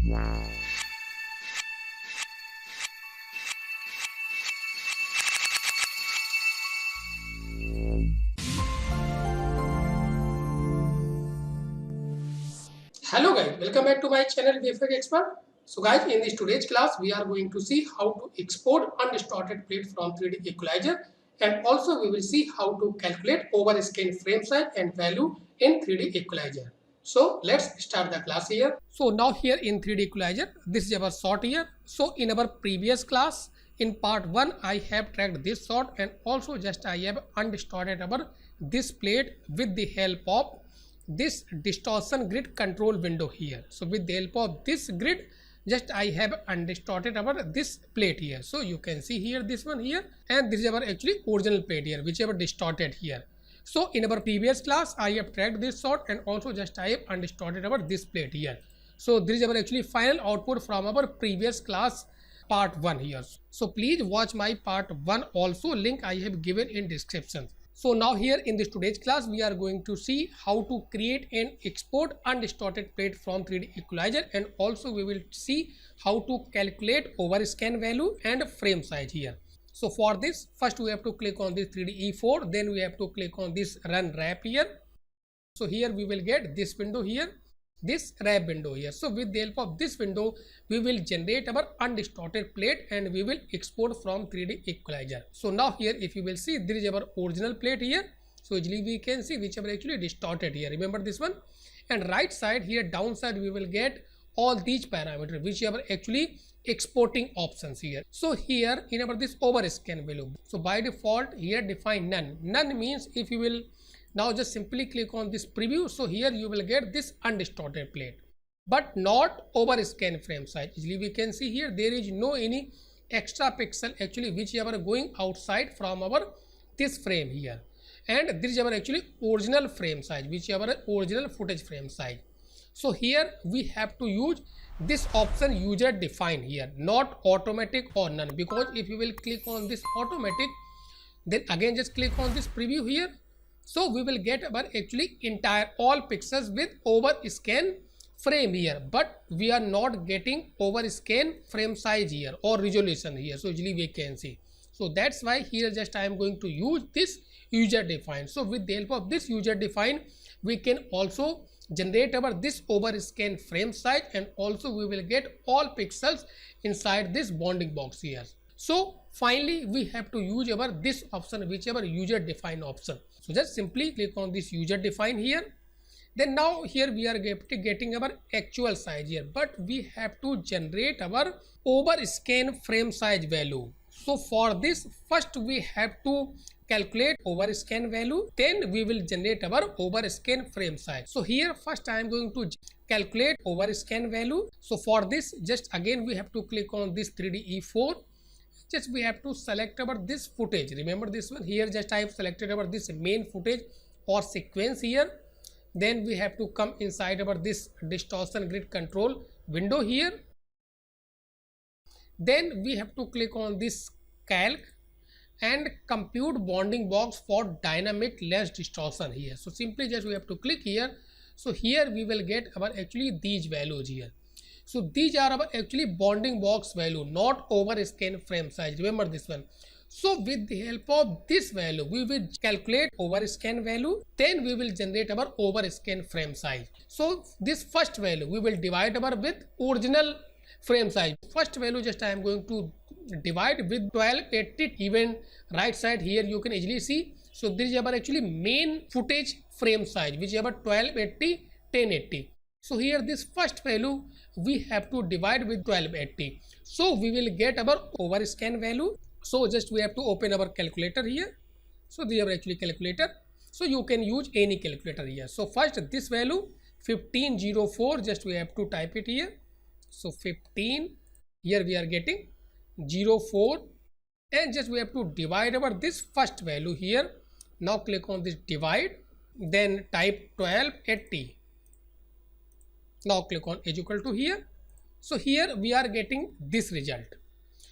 Hello guys, welcome back to my channel VFX Expert. So guys, in this today's class we are going to see how to export undistorted plate from 3D equalizer, and also we will see how to calculate overscan frame size and value in 3D equalizer. So let's start the class here. So now here in 3D equalizer, this is our sort here. So in our previous class, in part 1 I have tracked this sort, and also just I have undistorted our this plate with the help of this distortion grid control window here. So with the help of this grid, just I have undistorted our this plate here. So you can see here this one here, and this is our actually original plate here, whichever distorted here. So in our previous class I have tracked this sort, and also just I have undistorted our this plate here. So this is our actually final output from our previous class part 1 here. So please watch my part 1 also, link I have given in description. So now here in this today's class we are going to see how to create and export undistorted plate from 3D equalizer, and also we will see how to calculate overscan value and frame size here. So for this, first we have to click on this 3D E4, then we have to click on this run wrap here. So here we will get this window here, this wrap window here. So with the help of this window we will generate our undistorted plate and we will export from 3D equalizer. So now here if you will see, there is our original plate here. So easily we can see whichever actually distorted here, remember this one, and right side here downside we will get all these parameters whichever actually exporting options here. So here in our this overscan value, so by default here define none means if you will now just simply click on this preview, so here you will get this undistorted plate but not overscan frame size. Easily we can see here there is no any extra pixel actually whichever going outside from our this frame here, and this is our actually original frame size, whichever original footage frame size. So here we have to use this option user define here, not automatic or none, because if you will click on this automatic, then again just click on this preview here. So we will get our actually entire all pixels with overscan frame here, but we are not getting overscan frame size here or resolution here. So easily we can see. So that's why here just I am going to use this user define. So with the help of this user define, we can also generate our this overscan frame size, and also we will get all pixels inside this bounding box here. So finally we have to use our this option, whichever user define option. So just simply click on this user define here. Then now here we are getting our actual size here, but we have to generate our overscan frame size value. So for this, first we have to calculate overscan value, then we will generate our overscan frame size. So here first I am going to calculate overscan value. So for this, just again we have to click on this 3D E4. Just we have to select our this footage, remember this one here, just I have selected our this main footage or sequence here. Then we have to come inside our this distortion grid control window here. Then we have to click on this calc and compute bounding box for dynamic less distortion here. So simply just we have to click here. So here we will get our actually these values here. So these are our actually bounding box value, not overscan frame size, remember this one. So with the help of this value we will calculate overscan value, then we will generate our overscan frame size. So this first value we will divide our with original frame size. First value just I am going to divide with 1280, even right side here you can easily see. So this is our actually main footage frame size, which is our 1280 1080. So here this first value we have to divide with 1280. So we will get our overscan value. So just we have to open our calculator here. So this is our actually calculator. So you can use any calculator here. So first this value 1504, just we have to type it here. So 15, here we are getting 04, and just we have to divide our this first value here. Now click on this divide, then type 1280. Now click on is equal to here. So here we are getting this result.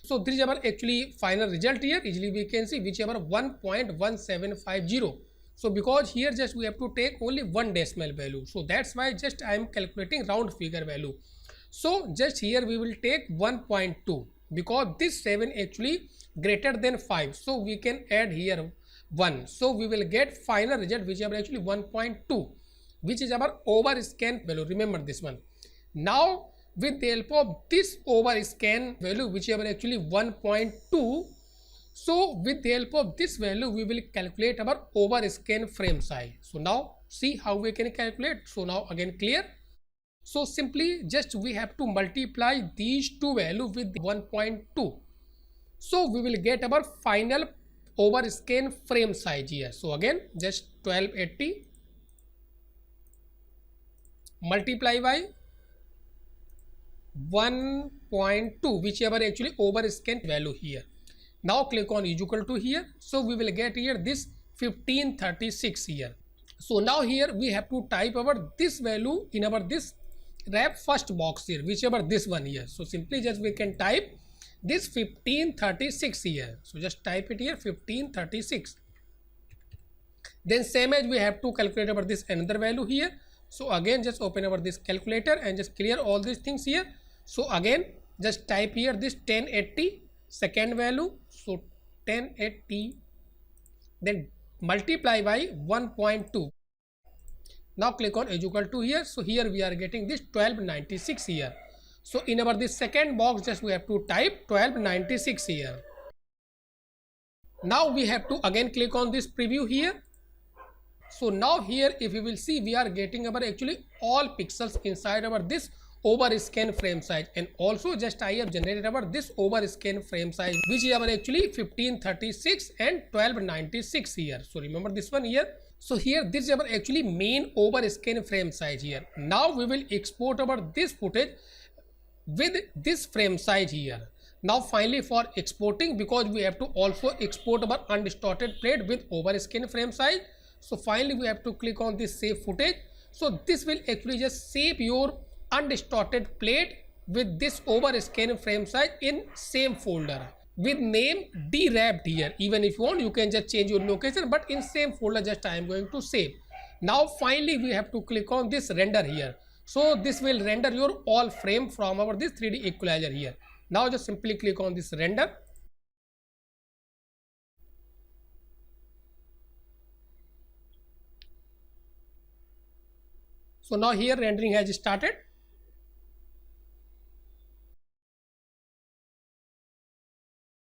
So this is our actually final result here. Easily we can see whichever 1.1750. So because here just we have to take only one decimal value. So that's why just I am calculating round figure value. So just here we will take 1.2 because this 7 actually greater than 5. So we can add here 1. So we will get final result which is actually 1.2, which is our overscan value. Remember this one. Now with the help of this overscan value which is actually 1.2, so with the help of this value we will calculate our overscan frame size. So now see how we can calculate. So now again clear. So simply just we have to multiply these two values with 1.2. So we will get our final overscan frame size here. So again just 1280 multiply by 1.2, whichever actually overscan value here. Now click on is equal to here. So we will get here this 1536 here. So now here we have to type our this value in our this wrap first box here, whichever this one here. So simply just we can type this 1536 here. So just type it here 1536. Then same as we have to calculate over this another value here. So again just open over this calculator and just clear all these things here. So again just type here this 1080 second value. So 1080 then multiply by 1.2. Now click on is equal to here. So here we are getting this 1296 here. So in our this second box just we have to type 1296 here. Now we have to again click on this preview here. So now here if you will see we are getting our actually all pixels inside our this overscan frame size, and also just I have generated our this overscan frame size which is our actually 1536 and 1296 here. So remember this one here. So here this is our actually main overscan frame size here. Now we will export our this footage with this frame size here. Now finally for exporting, because we have to also export our undistorted plate with overscan frame size. So finally we have to click on this save footage. So this will actually just save your undistorted plate with this overscan frame size in same folder with name dwrapped here. Even if you want you can just change your location, but in same folder just I am going to save. Now finally we have to click on this render here. So this will render your all frame from our this 3D equalizer here. Now just simply click on this render. So now here rendering has started.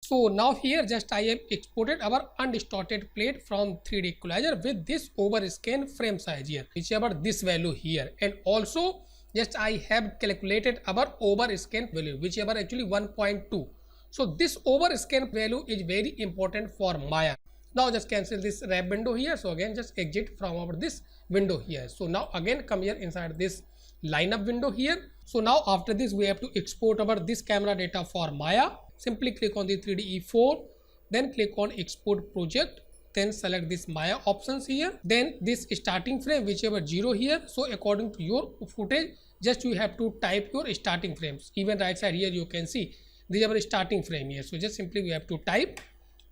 So now here just I have exported our undistorted plate from 3D equalizer with this overscan frame size here, whichever this value here, and also just I have calculated our overscan value whichever actually 1.2. So this overscan value is very important for Maya. Now just cancel this wrap window here. So again just exit from our this window here. So now again come here inside this lineup window here. So now after this we have to export our this camera data for Maya. Simply click on the 3D E4, then click on export project, then select this Maya options here, then this starting frame whichever 0 here. So according to your footage just you have to type your starting frames. Even right side here you can see this is our starting frame here. So just simply we have to type,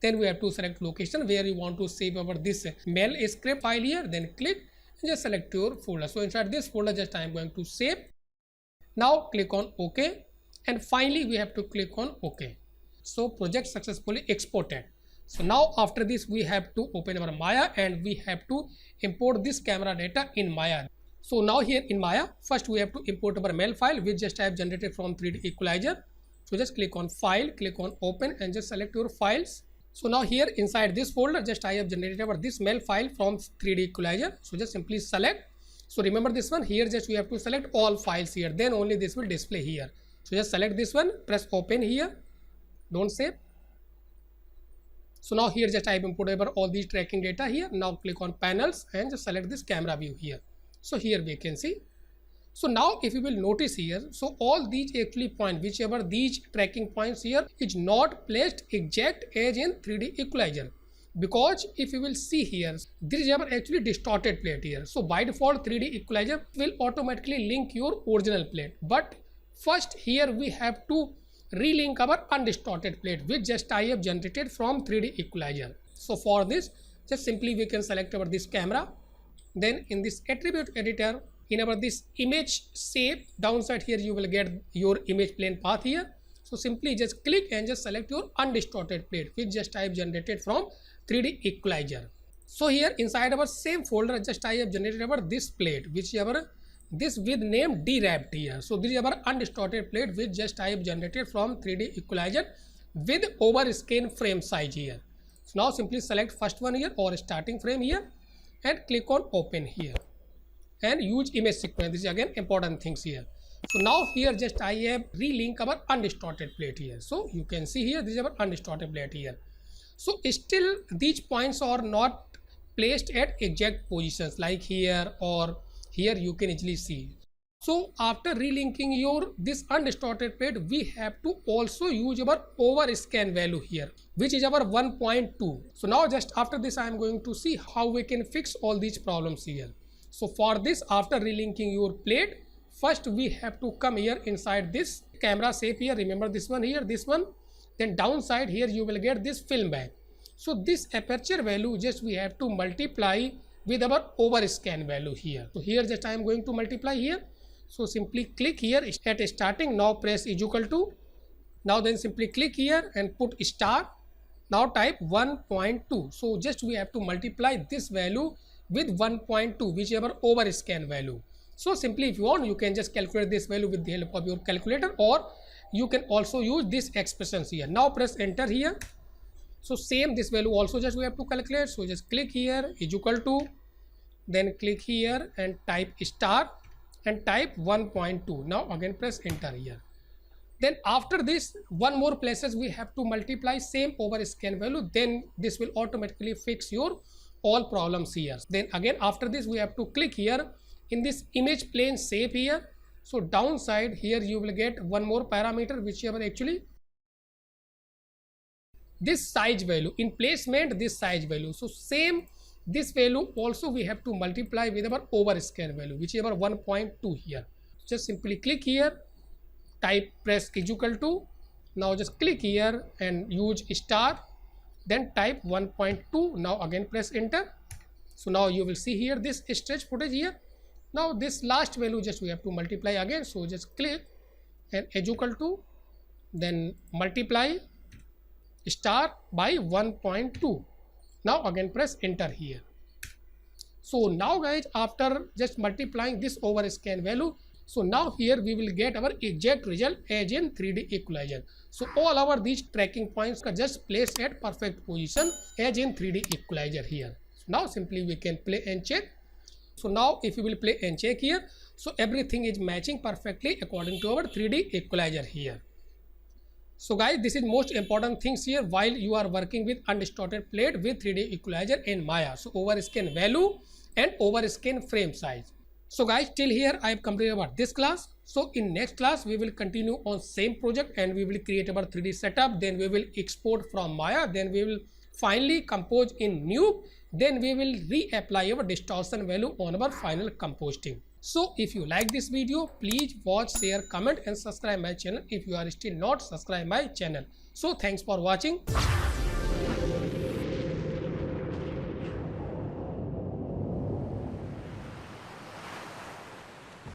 then we have to select location where you want to save our this mail script file here, then click and just select your folder. So inside this folder just I am going to save. Now click on OK, and finally we have to click on OK. So project successfully exported. So now after this we have to open our Maya and we have to import this camera data in Maya. So now here in Maya first we have to import our mail file which just I have generated from 3D equalizer. So just click on file, click on open and just select your files. So now here inside this folder just I have generated our this mail file from 3D equalizer. So just simply select. So remember this one here just we have to select all files here, then only this will display here. So just select this one, press open here, don't save. So now here just I have imported all these tracking data here. Now click on panels and just select this camera view here. So here we can see. So now if you will notice here, so all these actually point whichever these tracking points here is not placed exact as in 3D equalizer. Because if you will see here, this is our actually distorted plate here. So by default 3D equalizer will automatically link your original plate. But first here we have to relink our undistorted plate which just I have generated from 3D equalizer. So for this just simply we can select our this camera, then in this attribute editor in our this image shape, downside here you will get your image plane path here. So simply just click and just select your undistorted plate which just I have generated from 3D Equalizer. So here inside our same folder just I have generated our this plate which is our this with name dwrapped here. So this is our undistorted plate which just I have generated from 3D Equalizer with overscan frame size here. So now simply select first one here or starting frame here and click on open here and use image sequence. This is again important things here. So now here just I have relink our undistorted plate here. So you can see here this is our undistorted plate here. So still these points are not placed at exact positions like here or here you can easily see. So after relinking your this undistorted plate, we have to also use our overscan value here which is our 1.2. So now just after this I am going to see how we can fix all these problems here. So for this, after relinking your plate, first we have to come here inside this camera shape here. Remember this one here, this one. Then downside here you will get this film bank. So this aperture value just we have to multiply with our overscan value here. So here just I am going to multiply here. So simply click here at starting. Now press is equal to. Now then simply click here and put star. Now type 1.2. So just we have to multiply this value with 1.2 which is our overscan value. So simply if you want you can just calculate this value with the help of your calculator or you can also use this expressions here. Now press enter here. So same this value also just we have to calculate. So just click here is equal to, then click here and type star and type 1.2. Now again press enter here. Then after this one more places we have to multiply same overscan value, then this will automatically fix your all problems here. Then again after this we have to click here in this image plane shape here. So downside here you will get one more parameter which you have actually this size value in placement, this size value. So same this value also we have to multiply with our overscan value which is our 1.2 here. Just simply click here, type press is equal to. Now just click here and use star, then type 1.2. Now again press enter. So now you will see here this stretch footage here. Now this last value just we have to multiply again. So just click and is equal to, then multiply star by 1.2. Now again press enter here. So now guys after just multiplying this overscan value, so now here we will get our exact result as in 3D Equalizer. So all our these tracking points are just placed at perfect position as in 3D Equalizer here. So now simply we can play and check. So now if we will play and check here, so everything is matching perfectly according to our 3D Equalizer here. So guys this is most important things here while you are working with undistorted plate with 3D Equalizer in Maya. So overscan value and overscan frame size. So guys till here I have completed about this class. So in next class we will continue on same project and we will create our 3D setup, then we will export from Maya, then we will finally compose in Nuke, then we will reapply our distortion value on our final compositing. So if you like this video, please watch, share, comment and subscribe my channel if you are still not subscribed my channel. So thanks for watching.